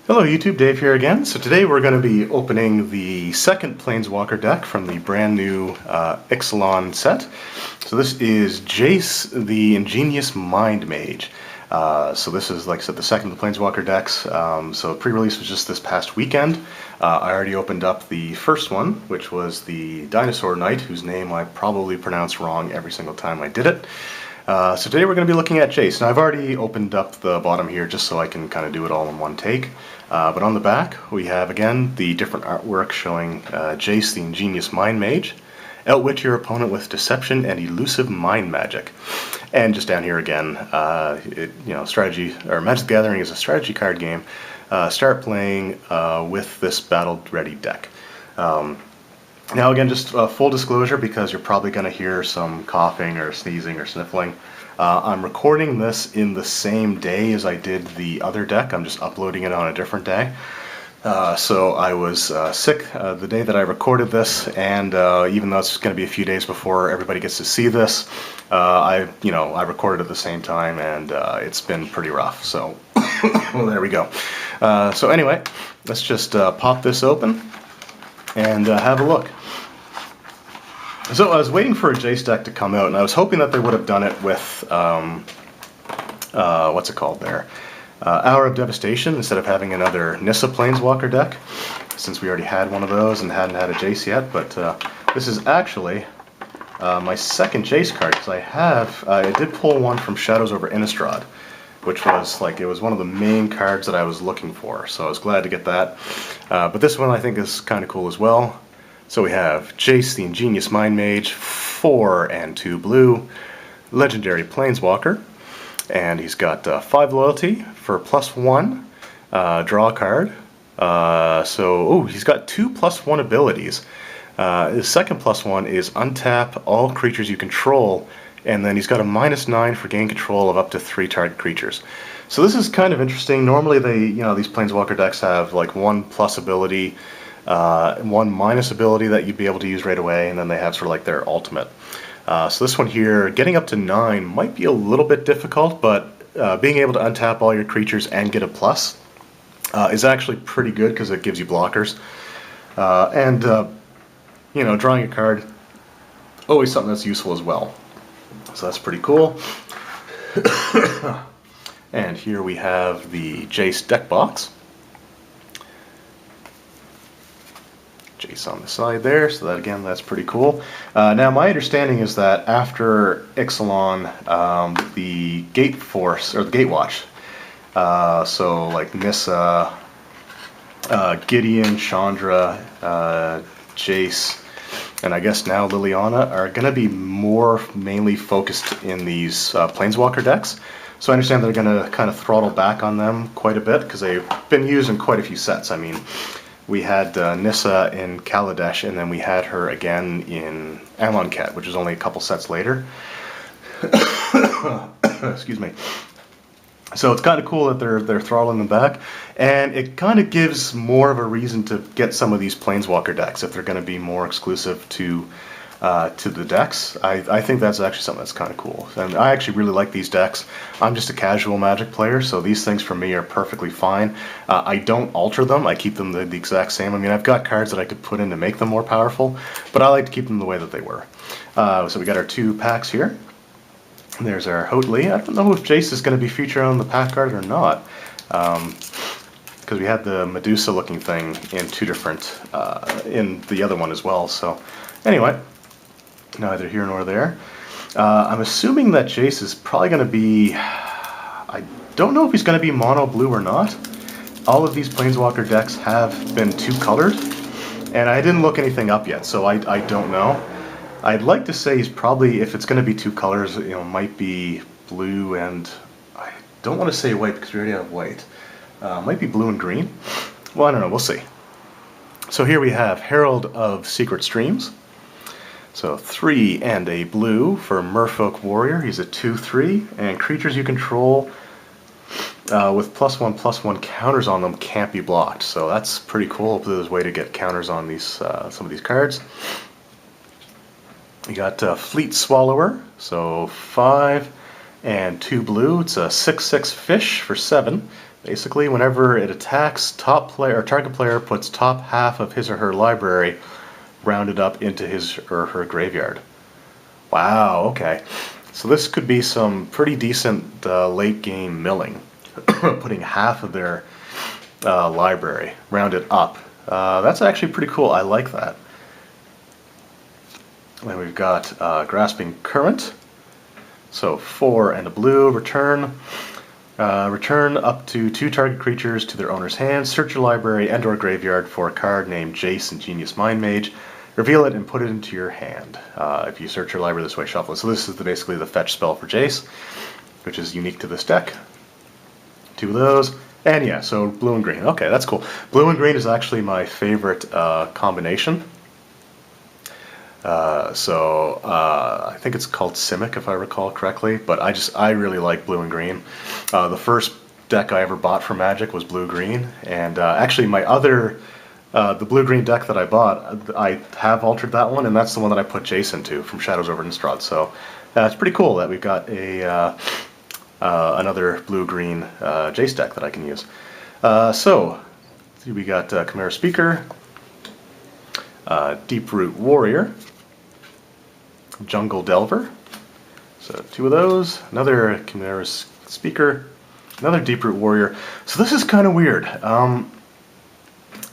Hello YouTube, Dave here again. So today we're going to be opening the second Planeswalker deck from the brand new Ixalan set. So this is Jace the Ingenious Mind Mage. So this is, like I said, the second of the Planeswalker decks. So pre-release was just this past weekend. I already opened up the first one, which was the Dinosaur Knight, whose name I probably pronounced wrong every single time I did it. So today we're going to be looking at Jace. Now I've already opened up the bottom here just so I can kind of do it all in one take. But on the back we have again the different artwork showing Jace the Ingenious Mind Mage. Outwit your opponent with deception and elusive mind magic. And just down here again, strategy or Magic the Gathering is a strategy card game. Start playing with this battle ready deck. Now again, just full disclosure, because you're probably going to hear some coughing or sneezing or sniffling. I'm recording this in the same day as I did the other deck. I'm just uploading it on a different day. So I was sick the day that I recorded this, and even though it's going to be a few days before everybody gets to see this, I recorded at the same time, and it's been pretty rough. So well, there we go. So anyway, let's just pop this open and have a look. So I was waiting for a Jace deck to come out, and I was hoping that they would have done it with, what's it called there? Hour of Devastation, instead of having another Nissa Planeswalker deck, since we already had one of those and hadn't had a Jace yet. But this is actually my second Jace card, because I did pull one from Shadows over Innistrad, which was it was one of the main cards that I was looking for, so I was glad to get that. But this one I think is kind of cool as well. So we have Jace the Ingenious Mind Mage, 4 and 2 blue, legendary Planeswalker, and he's got 5 loyalty for +1, draw a card. He's got 2 +1 abilities. His second +1 is untap all creatures you control, and then he's got a -9 for gain control of up to 3 target creatures. So this is kind of interesting. Normally these Planeswalker decks have like 1 plus ability, 1 minus ability that you'd be able to use right away, and then they have sort of like their ultimate. So this one here, getting up to 9 might be a little bit difficult, but being able to untap all your creatures and get a plus is actually pretty good, because it gives you blockers. Drawing a card, always something that's useful as well. So that's pretty cool. And here we have the Jace deck box. Jace on the side there, so that again, that's pretty cool. Now my understanding is that after Ixalan, the Gate Force, or the Gate Watch, so like Nissa, Gideon, Chandra, Jace, and I guess now Liliana are going to be more mainly focused in these Planeswalker decks. So I understand they're going to kind of throttle back on them quite a bit, because they've been used in quite a few sets. I mean, we had Nissa in Kaladesh, and then we had her again in Amonkhet, which is only a couple sets later. Excuse me. So it's kind of cool that they're throttling them back, and it kind of gives more of a reason to get some of these Planeswalker decks if they're going to be more exclusive to the decks. I think that's actually something that's kind of cool, and I actually really like these decks. I'm just a casual Magic player, so these things for me are perfectly fine. I don't alter them. I keep them the exact same. I mean, I've got cards that I could put in to make them more powerful, but I like to keep them the way that they were. So we got our 2 packs here. There's our Hotely. I don't know if Jace is going to be featured on the pack card or not, because we had the Medusa looking thing in 2 different, in the other one as well. So anyway, neither here nor there. I'm assuming that Jace is probably going to be, I don't know if he's going to be mono blue or not. All of these Planeswalker decks have been 2 colored, and I didn't look anything up yet, so I don't know. I'd like to say he's probably, if it's going to be 2 colors, might be blue and, I don't want to say white because we already have white. Might be blue and green. Well, I don't know, we'll see. So here we have Herald of Secret Streams. So 3 and a blue for Merfolk Warrior. He's a 2/3, and creatures you control with +1/+1 counters on them can't be blocked. So that's pretty cool. Hopefully there's a way to get counters on these some of these cards. You got Fleet Swallower, so 5 and 2 blue. It's a 6/6 fish for 7. Basically, whenever it attacks, target player puts top half of his or her library rounded up into his or her graveyard. Wow, okay. So this could be some pretty decent late game milling, putting half of their library rounded up. That's actually pretty cool. I like that. Then we've got Grasping Current. So 4 and a blue, return. Return up to 2 target creatures to their owner's hand. Search your library and or graveyard for a card named Jace Ingenious Mind Mage. Reveal it and put it into your hand. If you search your library this way, shuffle it. So this is basically the fetch spell for Jace, which is unique to this deck. 2 of those. And yeah, so blue and green. Okay, that's cool. Blue and green is actually my favorite combination. I think it's called Simic, if I recall correctly, but I really like blue and green. The first deck I ever bought for Magic was blue-green, and actually my other, the blue-green deck that I bought, I have altered that one, and that's the one that I put Jace into from Shadows over Innistrad, so it's pretty cool that we've got another blue-green Jace deck that I can use. So, we got Chimera Speaker, Deeproot Warrior, Jungle Delver, so 2 of those, another Chimera Speaker, another Deeproot Warrior. So this is kind of weird.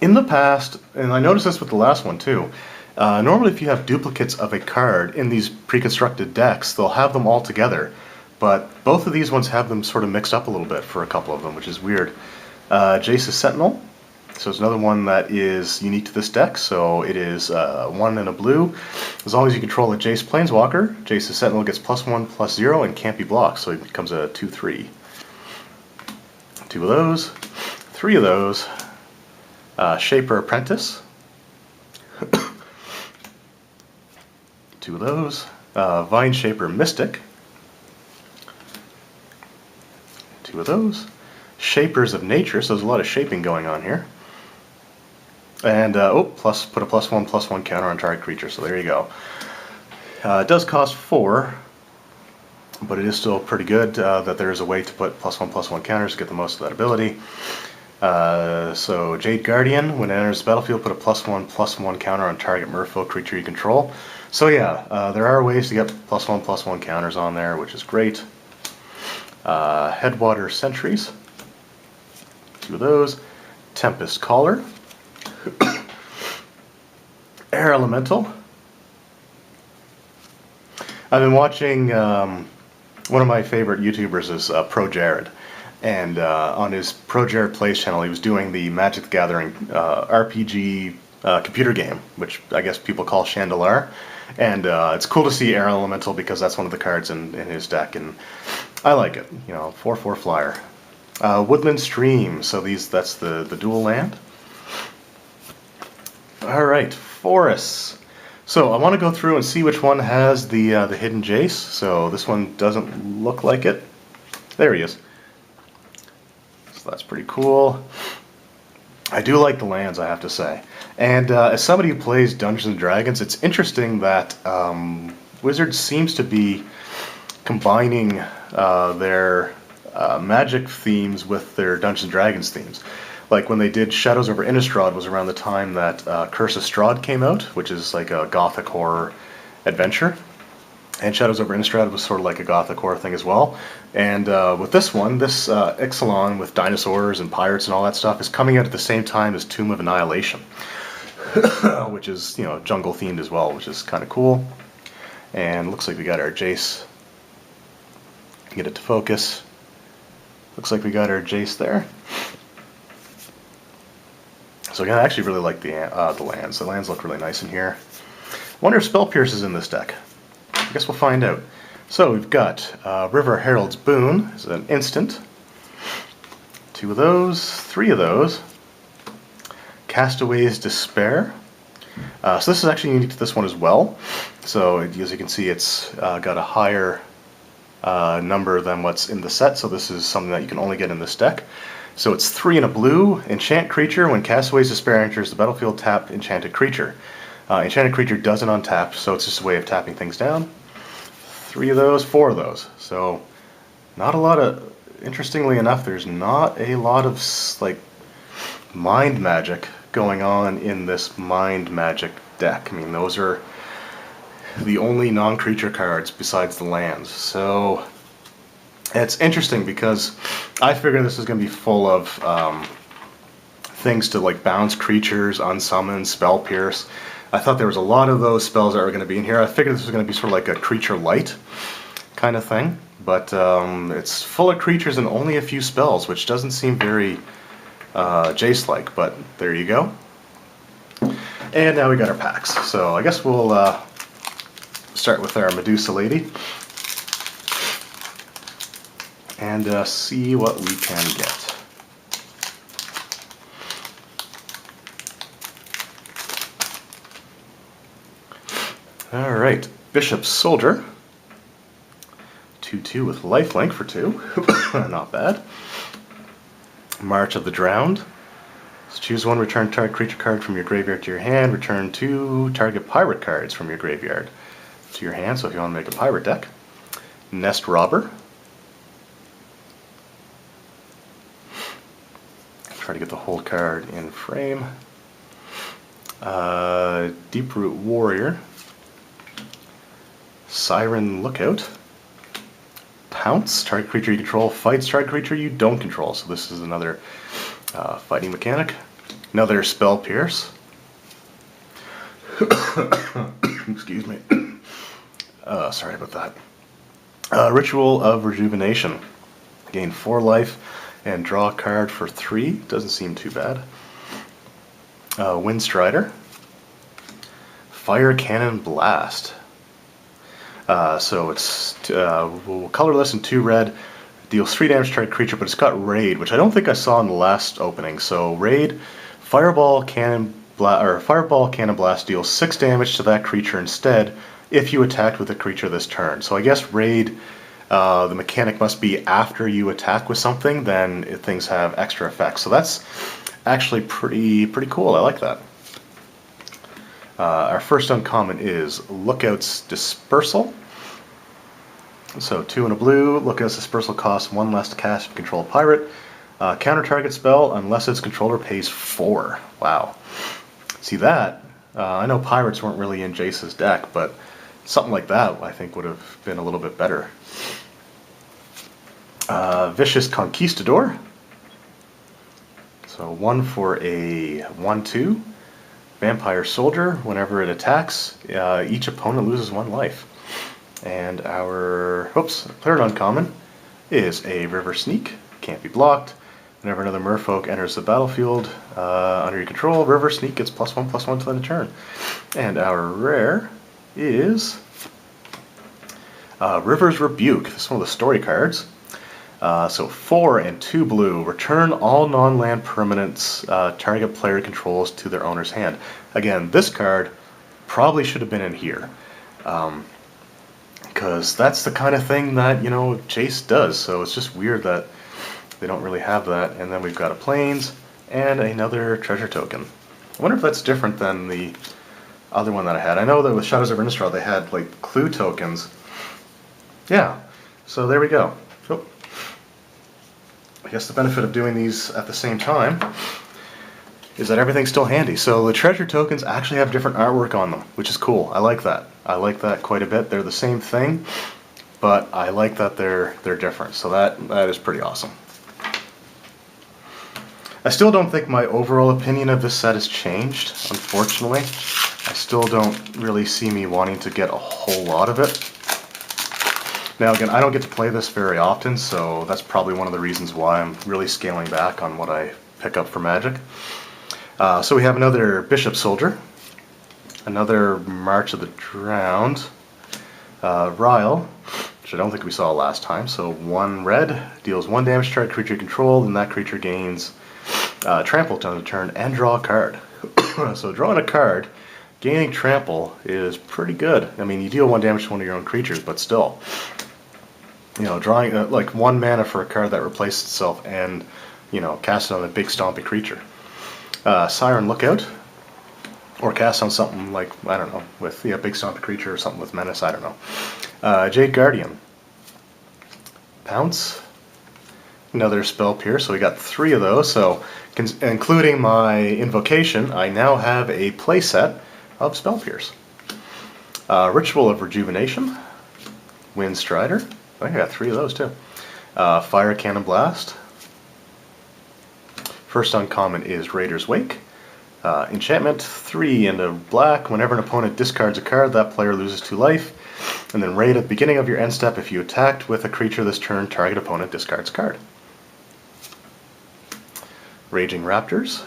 In the past, and I noticed this with the last one too, normally if you have duplicates of a card in these pre-constructed decks, they'll have them all together, but both of these ones have them sort of mixed up a little bit for a couple of them, which is weird. Jace's Sentinel. So it's another one that is unique to this deck, so it is 1 and a blue. As long as you control a Jace Planeswalker, Jace's Sentinel gets +1/+0 and can't be blocked, so it becomes a 2/3. 2 of those, 3 of those, Shaper Apprentice, 2 of those, Vine Shaper Mystic, 2 of those, Shapers of Nature, so there's a lot of shaping going on here. And, put a +1/+1 counter on target creature, so there you go. It does cost 4, but it is still pretty good that there is a way to put +1/+1 counters to get the most of that ability. So, Jade Guardian, when it enters the battlefield, put a +1/+1 counter on target merfolk creature you control. So yeah, there are ways to get +1/+1 counters on there, which is great. Headwater Sentries, 2 of those. Tempest Caller. Air Elemental. I've been watching, one of my favorite YouTubers is Pro Jared, and on his Pro Jared Plays channel he was doing the Magic the Gathering RPG computer game, which I guess people call Chandelar, and it's cool to see Air Elemental because that's one of the cards in his deck, and I like it, 4/4 flyer. Woodland Stream, so that's the dual land. Alright, forests. So I want to go through and see which one has the hidden Jace. So this one doesn't look like it. There he is. So that's pretty cool. I do like the lands, I have to say. And as somebody who plays Dungeons & Dragons, it's interesting that Wizards seems to be combining their Magic themes with their Dungeons & Dragons themes. Like when they did Shadows over Innistrad was around the time that Curse of Strahd came out, which is like a gothic horror adventure. And Shadows over Innistrad was sort of like a gothic horror thing as well. And with this one, this Ixalan with dinosaurs and pirates and all that stuff is coming out at the same time as Tomb of Annihilation, which is, jungle themed as well, which is kind of cool. And looks like we got our Jace. Get it to focus. Looks like we got our Jace there. So again, I actually really like the lands. The lands look really nice in here. Wonder if Spell Pierce is in this deck. I guess we'll find out. So we've got River Herald's Boon is an instant. 2 of those, 3 of those. Castaway's Despair. So this is actually unique to this one as well. So as you can see, it's got a higher number than what's in the set. So this is something that you can only get in this deck. So it's 3 and a blue. Enchant creature. When Castaway's Despair enters the battlefield, tap enchanted creature. Enchanted creature doesn't untap, so it's just a way of tapping things down. 3 of those, 4 of those. So not a lot of interestingly enough, there's not a lot of like mind magic going on in this mind magic deck. I mean, those are the only non-creature cards besides the lands. So it's interesting because I figured this was going to be full of things to like bounce creatures, unsummon, spell pierce. I thought there was a lot of those spells that were going to be in here. I figured this was going to be sort of like a creature light kind of thing, but it's full of creatures and only a few spells, which doesn't seem very Jace-like, but there you go. And now we got our packs. So I guess we'll start with our Medusa Lady and see what we can get. Alright, Bishop Soldier. 2/2 with lifelink for 2. Not bad. March of the Drowned. Let's choose one, return target creature card from your graveyard to your hand. Return 2 target pirate cards from your graveyard to your hand, so if you want to make a pirate deck. Nest Robber. Try to get the whole card in frame. Deeproot Warrior. Siren Lookout. Pounce, target creature you control fights target creature you don't control. So this is another fighting mechanic. Another Spell Pierce. Excuse me. Sorry about that. Ritual of Rejuvenation. Gain 4 life and draw a card for 3. Doesn't seem too bad. Windstrider. Fire Cannon Blast. So it's colorless and 2 red, deals 3 damage to target creature, but it's got Raid, which I don't think I saw in the last opening. So Raid, Fireball Cannon Blast deals 6 damage to that creature instead if you attacked with a creature this turn. So I guess Raid, the mechanic must be after you attack with something, then things have extra effects. So that's actually pretty cool. I like that. Our first uncommon is Lookout's Dispersal. So 2 and a blue. Lookout's Dispersal costs 1 less to cast if you control a pirate. Counter target spell unless its controller pays 4. Wow. See that? I know pirates weren't really in Jace's deck, but something like that I think would have been a little bit better. Vicious Conquistador. So 1 for a 1/2. Vampire Soldier, whenever it attacks, each opponent loses 1 life. And our third uncommon is a River Sneak, can't be blocked. Whenever another merfolk enters the battlefield under your control, River Sneak gets +1/+1 to the turn. And our rare is River's Rebuke. This is one of the story cards. So 4 and 2 blue, return all non-land permanents target player controls to their owner's hand. Again, this card probably should have been in here. Because that's the kind of thing that, you know, Jace does. So it's just weird that they don't really have that. And then we've got a Plains and another treasure token. I wonder if that's different than the other one that I had. I know that with Shadows of Innistrad they had like clue tokens. Yeah, so there we go. So, I guess the benefit of doing these at the same time is that everything's still handy. So the treasure tokens actually have different artwork on them, which is cool. I like that. I like that quite a bit. They're the same thing, but I like that they're different. So that is pretty awesome. I still don't think my overall opinion of this set has changed, unfortunately. I still don't really see me wanting to get a whole lot of it. Now again, I don't get to play this very often, so that's probably one of the reasons why I'm really scaling back on what I pick up for Magic. So we have another Bishop Soldier, another March of the Drowned, Ryle, which I don't think we saw last time. So 1 red, deals 1 damage to target creature controlled, and that creature gains trample on the turn and draw a card. So drawing a card, gaining trample is pretty good. I mean, you deal 1 damage to one of your own creatures, but still. You know, drawing like 1 mana for a card that replaces itself and, you know, cast it on a big stompy creature. Siren Lookout, or cast on something like, I don't know, with big stompy creature or something with menace, I don't know. Jade Guardian. Pounce. another Spell Pierce, so we got 3 of those, so including my Invocation, I now have a playset of Spell Pierce. Ritual of Rejuvenation, Wind Strider, I think I got 3 of those too. Fire Cannon Blast. First uncommon is Raider's Wake. Enchantment, 3 and a black. Whenever an opponent discards a card, that player loses 2 life. And then raid at the beginning of your end step. If you attacked with a creature this turn, target opponent discards a card. Raging Raptors.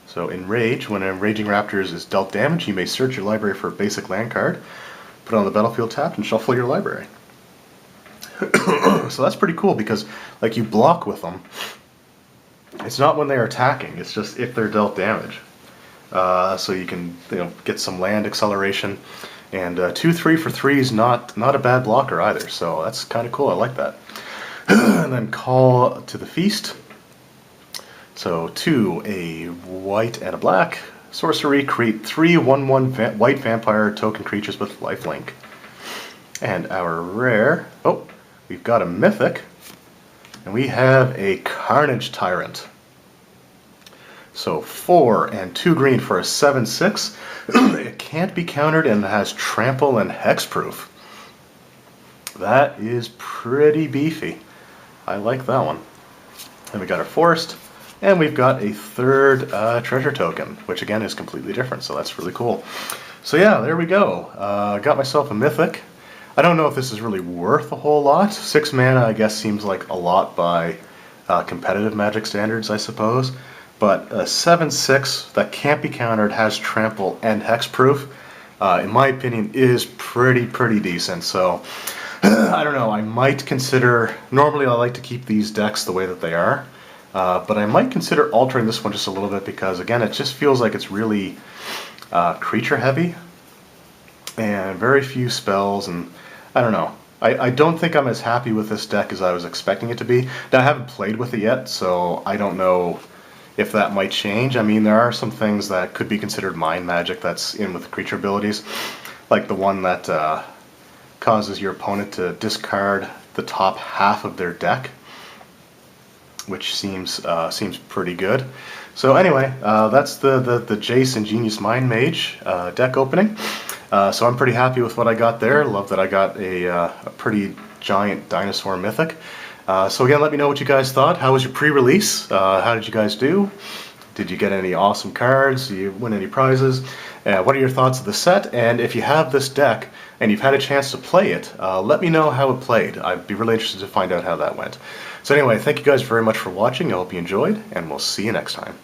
So in Rage, when a Raging Raptors is dealt damage, you may search your library for a basic land card, put it on the battlefield tapped, and shuffle your library. So that's pretty cool because, like, you block with them. It's not when they're attacking, it's just if they're dealt damage. So you can, get some land acceleration. And 2/3 for 3 is not a bad blocker either, so that's kind of cool. I like that. And then Call to the Feast. So 2, a white and a black. Sorcery, create 3 1/1 white vampire token creatures with lifelink. And our rare, we've got a mythic, and we have a Carnage Tyrant. So 4 and 2 green for a 7/6. It can't be countered and has trample and hexproof. That is pretty beefy. I like that one. And we got our forest, and we've got a 3rd treasure token, which again is completely different, so that's really cool. So yeah, there we go. Got myself a mythic. I don't know if this is really worth a whole lot. 6 mana, I guess, seems like a lot by competitive Magic standards, I suppose. But a 7/6 that can't be countered, has trample and hexproof, in my opinion, is pretty decent. So I don't know. I might consider. Normally, I like to keep these decks the way that they are, but I might consider altering this one just a little bit because, again, it just feels like it's really creature heavy and very few spells, and I don't know. I don't think I'm as happy with this deck as I was expecting it to be. Now, I haven't played with it yet, so I don't know if that might change. I mean, there are some things that could be considered mind magic that's in with the creature abilities, like the one that causes your opponent to discard the top half of their deck, which seems pretty good. So anyway, that's the Jace Ingenious Mind Mage deck opening. So I'm pretty happy with what I got there. Love that I got a pretty giant dinosaur mythic. So again, let me know what you guys thought. How was your pre-release? How did you guys do? Did you get any awesome cards? Did you win any prizes? What are your thoughts of the set? And if you have this deck and you've had a chance to play it, let me know how it played. I'd be really interested to find out how that went. So anyway, thank you guys very much for watching. I hope you enjoyed, and we'll see you next time.